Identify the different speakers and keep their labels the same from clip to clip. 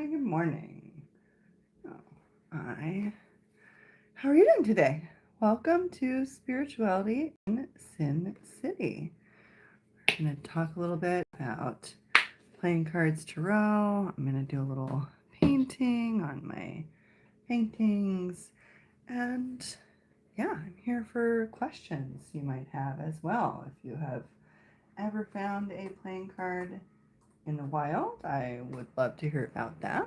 Speaker 1: Good morning. Oh, how are you doing today? Welcome to Spirituality in Sin City. We're going to talk a little bit about playing cards tarot. I'm going to do a little painting on my paintings. And yeah, I'm here for questions you might have as well. If you have ever found a playing card in the wild, I would love to hear about that.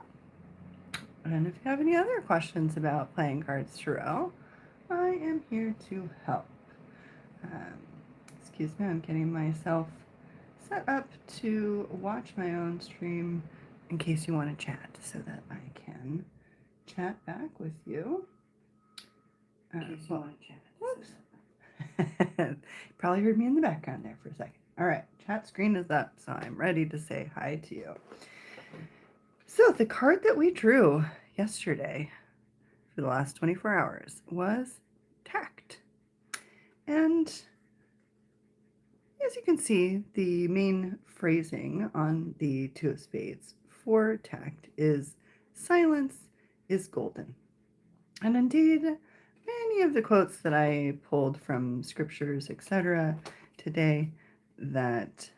Speaker 1: And if you have any other questions about playing cards tarot, I am here to help. Um, Excuse me, I'm getting myself set up to watch my own stream in case you want to chat so that I can chat back with you. In case you want to chat. Whoops. Probably heard me in the background there for a second. All right, chat screen is up, so I'm ready to say hi to you. So the card that we drew yesterday for the last 24 hours was TACT. And as you can see, the main phrasing on the Two of Spades for TACT is silence is golden. And indeed, many of the quotes that I pulled from scriptures, etc., today that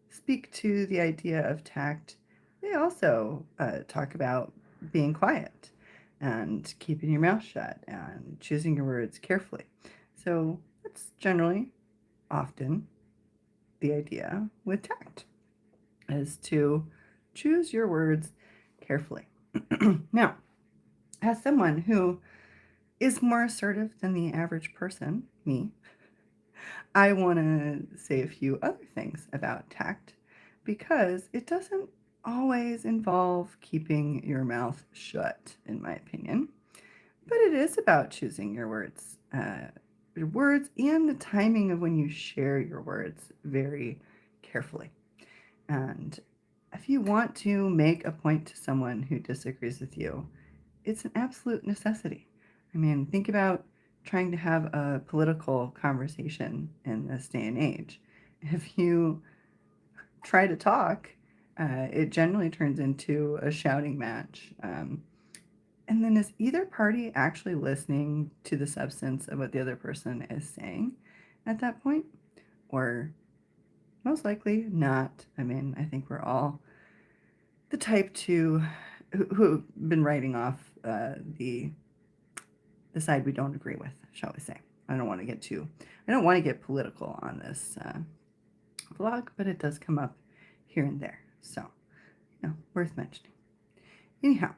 Speaker 1: speak to the idea of tact, they also talk about being quiet and keeping your mouth shut and choosing your words carefully. So that's generally often the idea with tact, is to choose your words carefully. Now, as someone who is more assertive than the average person, me, I want to say a few other things about tact because it doesn't always involve keeping your mouth shut, in my opinion, but it is about choosing your words and the timing of when you share your words very carefully. And if you want to make a point to someone who disagrees with you, it's an absolute necessity. I mean, think about trying to have a political conversation in this day and age. If you try to talk, it generally turns into a shouting match. And then is either party actually listening to the substance of what the other person is saying at that point? Or most likely not. I mean, I think we're all the type who've been writing off the side we don't agree with, shall we say. I don't want to get political on this vlog, but it does come up here and there. So, worth mentioning. Anyhow,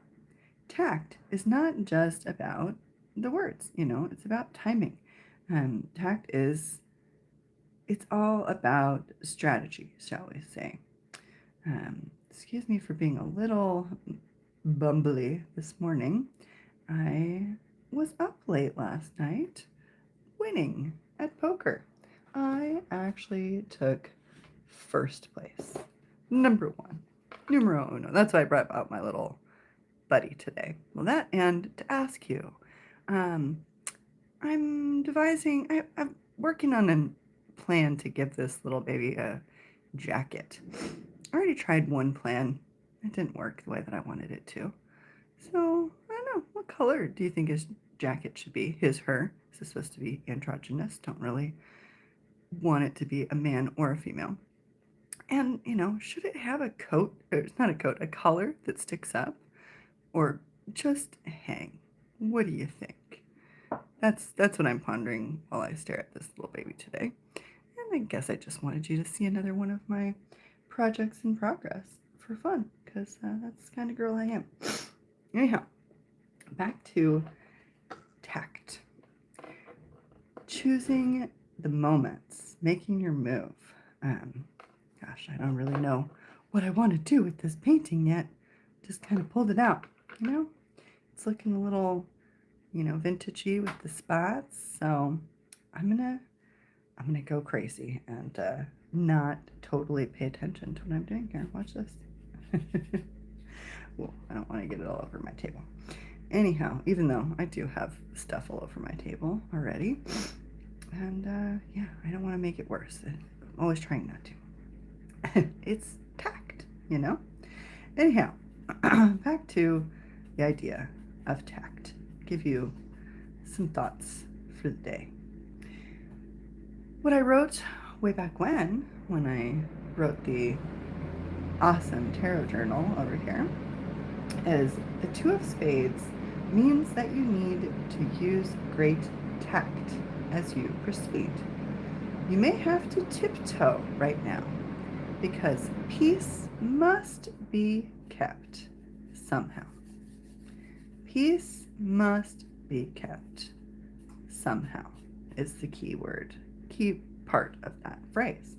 Speaker 1: tact is not just about the words, it's about timing. Tact it's all about strategy, shall we say. Excuse me for being a little bumbly this morning. I was up late last night winning at poker. I actually took first place. Number one. Numero uno. That's why I brought out my little buddy today. Well, that and to ask you, I'm working on a plan to give this little baby a jacket. I already tried one plan. It didn't work the way that I wanted it to. So, I don't know. What color do you think his jacket should be? His, her? Is this supposed to be androgynous? Don't really want it to be a man or a female. And, should it have a coat, or it's not a coat, a collar that sticks up? Or just hang? What do you think? That's what I'm pondering while I stare at this little baby today. And I guess I just wanted you to see another one of my projects in progress for fun, because that's the kind of girl I am. Anyhow, back to tact. Choosing the moments, making your move. Gosh, I don't really know what I want to do with this painting yet. Just kind of pulled it out, It's looking a little, vintagey with the spots. So I'm gonna go crazy and not totally pay attention to what I'm doing here. Watch this. Well, I don't want to get it all over my table. Anyhow, even though I do have stuff all over my table already, and yeah, I don't want to make it worse. I'm always trying not to. It's tact, Anyhow, back to the idea of tact. Give you some thoughts for the day. What I wrote way back when I wrote the awesome tarot journal over here, is the Two of Spades means that you need to use great tact as you proceed. You may have to tiptoe right now because peace must be kept somehow. Peace must be kept somehow is the key word, key part of that phrase.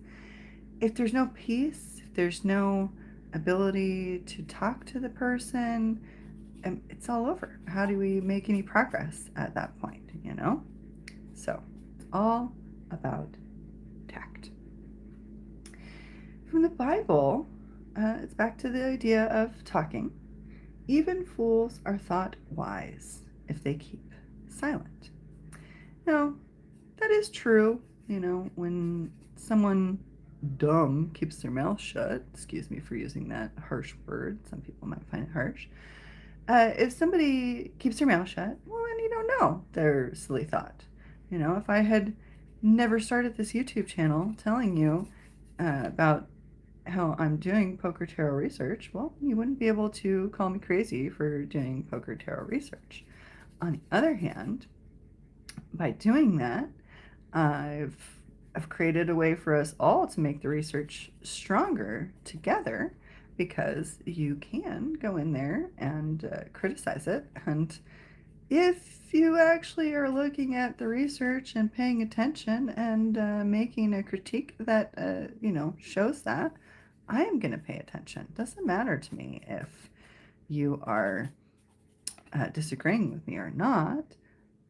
Speaker 1: If there's no peace, if there's no ability to talk to the person, it's all over. How do we make any progress at that point, you know? So it's all about tact. From the Bible, it's back to the idea of talking. Even fools are thought wise if they keep silent. Now, that is true, when someone dumb keeps their mouth shut. Excuse me for using that harsh word. Some people might find it harsh. If somebody keeps their mouth shut, well, then you don't know their silly thought. If I had never started this YouTube channel telling you about how I'm doing poker tarot research, well, you wouldn't be able to call me crazy for doing poker tarot research. On the other hand, by doing that, I've created a way for us all to make the research stronger together, because you can go in there and criticize it. And if you actually are looking at the research and paying attention and making a critique that, shows that, I am going to pay attention. It doesn't matter to me if you are disagreeing with me or not.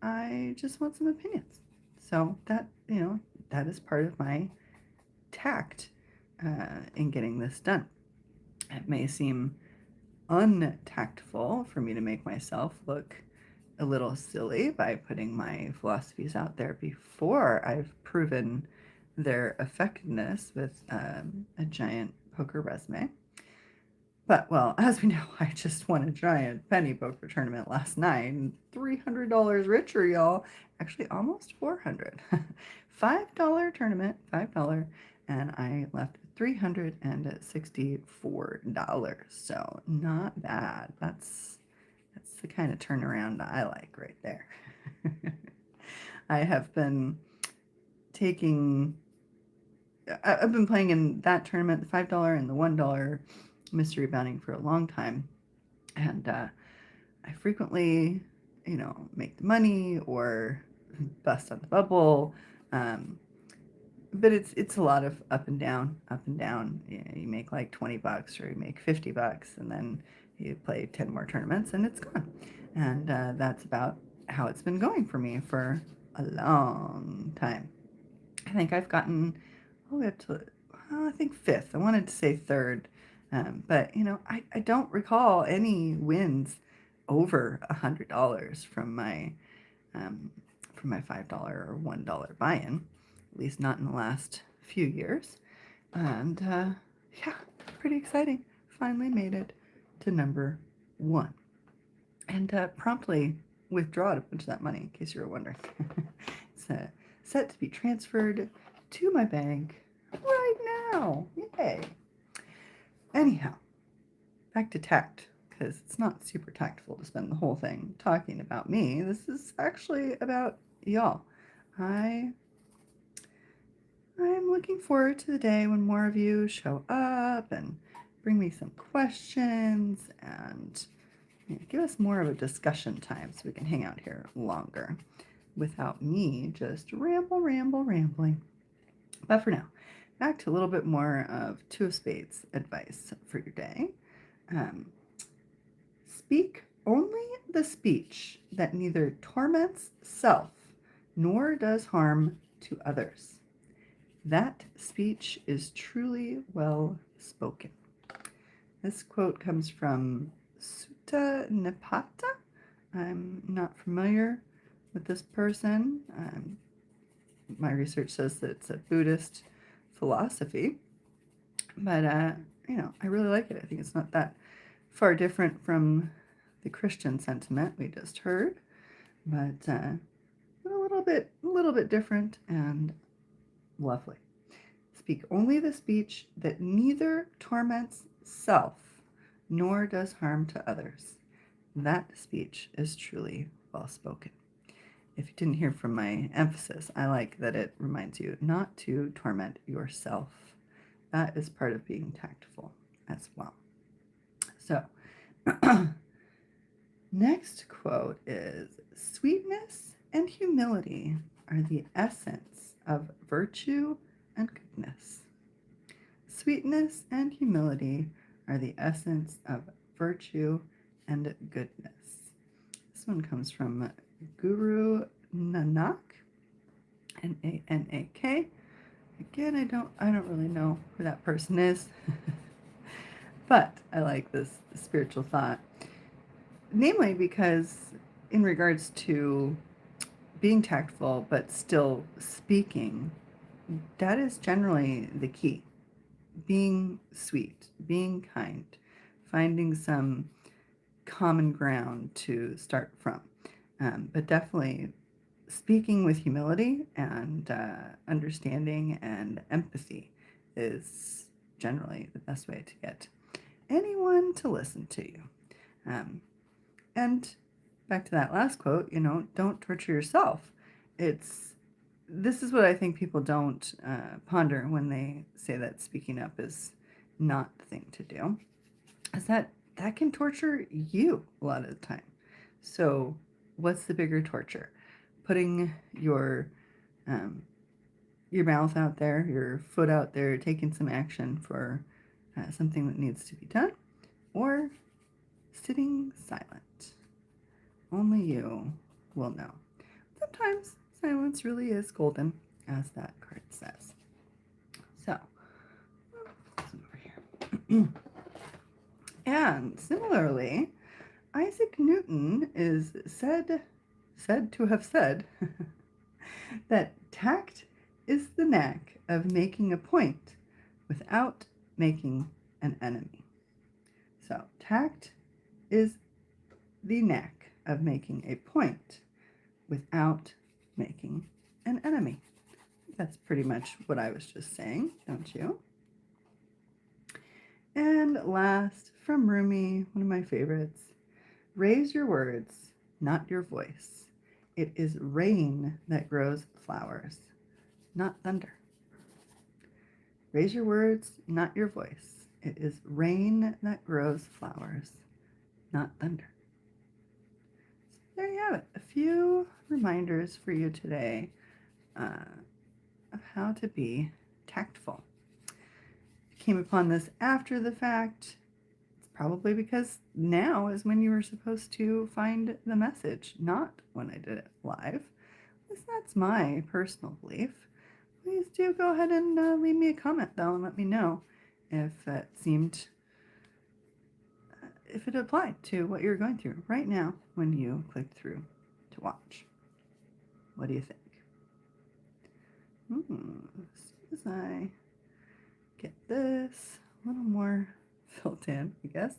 Speaker 1: I just want some opinions. So that is part of my tact in getting this done. It may seem untactful for me to make myself look a little silly by putting my philosophies out there before I've proven their effectiveness with a giant poker resume. But, well, as we know, I just won a giant penny poker tournament last night, and $300 richer, y'all. Actually, almost $400. $5 tournament, $5, and I left with $364. So not bad. That's the kind of turnaround I like right there. I have been I've been playing in that tournament, the $5 and the $1 mystery bounty, for a long time, and I frequently, make the money or bust on the bubble, but it's a lot of up and down, up and down. You make like $20 or you make $50, and then you play 10 more tournaments and it's gone. And that's about how it's been going for me for a long time. I think I've gotten all the way up to, well, I think fifth. I wanted to say third, but I don't recall any wins over $100 from my $5 or $1 buy-in, at least not in the last few years. And yeah, pretty exciting. Finally made it to number one, and promptly withdrawed a bunch of that money, in case you were wondering. It's set to be transferred to my bank right now. Yay! Anyhow, back to tact, because it's not super tactful to spend the whole thing talking about me. This is actually about y'all. I'm looking forward to the day when more of you show up and bring me some questions and give us more of a discussion time so we can hang out here longer without me just rambling. But for now, back to a little bit more of Two of Spades advice for your day. Speak only the speech that neither torments self nor does harm to others. That speech is truly well spoken. This quote comes from Sutta Nipata. I'm not familiar with this person. My research says that it's a Buddhist philosophy, but I really like it. I think it's not that far different from the Christian sentiment we just heard, but a little bit different and lovely. Speak only the speech that neither torments self nor does harm to others. That speech is truly well spoken. If you didn't hear from my emphasis, I like that it reminds you not to torment yourself. That is part of being tactful as well. So, next quote is sweetness and humility are the essence of virtue and goodness. Sweetness and humility are the essence of virtue and goodness. This one comes from Guru Nanak, Nanak. Again, I don't really know who that person is, but I like this spiritual thought, namely because in regards to being tactful but still speaking, that is generally the key. Being sweet, being kind, finding some common ground to start from. But definitely speaking with humility and understanding and empathy is generally the best way to get anyone to listen to you. And back to that last quote, don't torture yourself. This is what I think people don't ponder when they say that speaking up is not the thing to do, is that can torture you a lot of the time. So what's the bigger torture? Putting your mouth out there, your foot out there, taking some action for something that needs to be done, or sitting silent. Only you will know. Sometimes silence really is golden, as that card says. So, over here. And similarly, Isaac Newton is said to have said that tact is the knack of making a point without making an enemy. So, tact is the knack of making a point without making an enemy. That's pretty much what I was just saying, don't you? And last, from Rumi, one of my favorites, raise your words, not your voice. It is rain that grows flowers, not thunder. Raise your words, not your voice. It is rain that grows flowers, not thunder. So there you have it. A few reminders for you today of how to be tactful. If you came upon this after the fact, it's probably because now is when you were supposed to find the message, not when I did it live. At least that's my personal belief. Please do go ahead and leave me a comment, though, and let me know if it seemed, if it applied to what you're going through right now when you clicked through to watch. What do you think? As soon as I get this a little more filled in, I guess,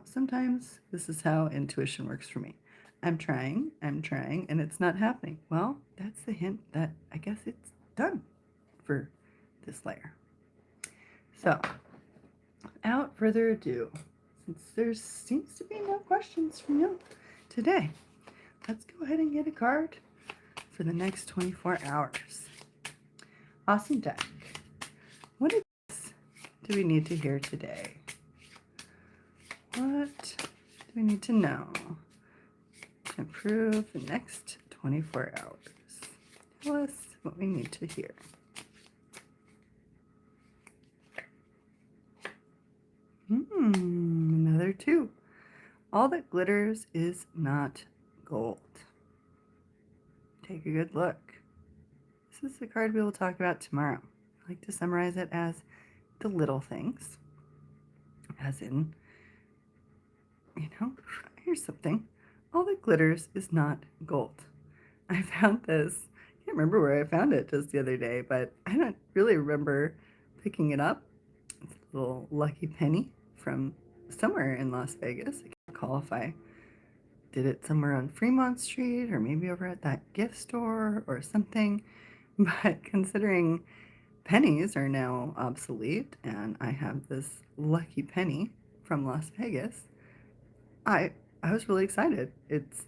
Speaker 1: sometimes this is how intuition works for me. I'm trying, and it's not happening. Well, that's the hint that I guess it's done for this layer. So, without further ado, since there seems to be no questions from you today, let's go ahead and get a card for the next 24 hours. Awesome deck. What advice do we need to hear today? What do we need to know to improve the next 24 hours? Tell us what we need to hear. Another 2. All that glitters is not gold. Take a good look. This is the card we will talk about tomorrow. I like to summarize it as the little things. As in, here's something. All that glitters is not gold. I found this. I can't remember where I found it just the other day, but I don't really remember picking it up. It's a little lucky penny from somewhere in Las Vegas. I can't recall if I did it somewhere on Fremont Street or maybe over at that gift store or something. But considering pennies are now obsolete and I have this lucky penny from Las Vegas, I I was really excited. It's,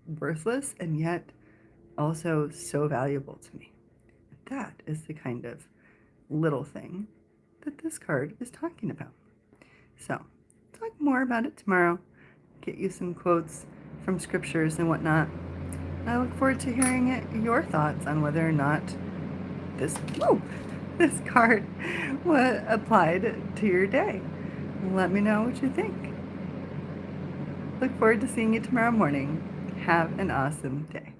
Speaker 1: worthless and yet also so valuable to me. That is the kind of little thing that this card is talking about. So, talk more about it tomorrow. Get you some quotes from scriptures and whatnot. I look forward to hearing your thoughts on whether or not this this card was applied to your day. Let me know what you think. Look forward to seeing you tomorrow morning. Have an awesome day.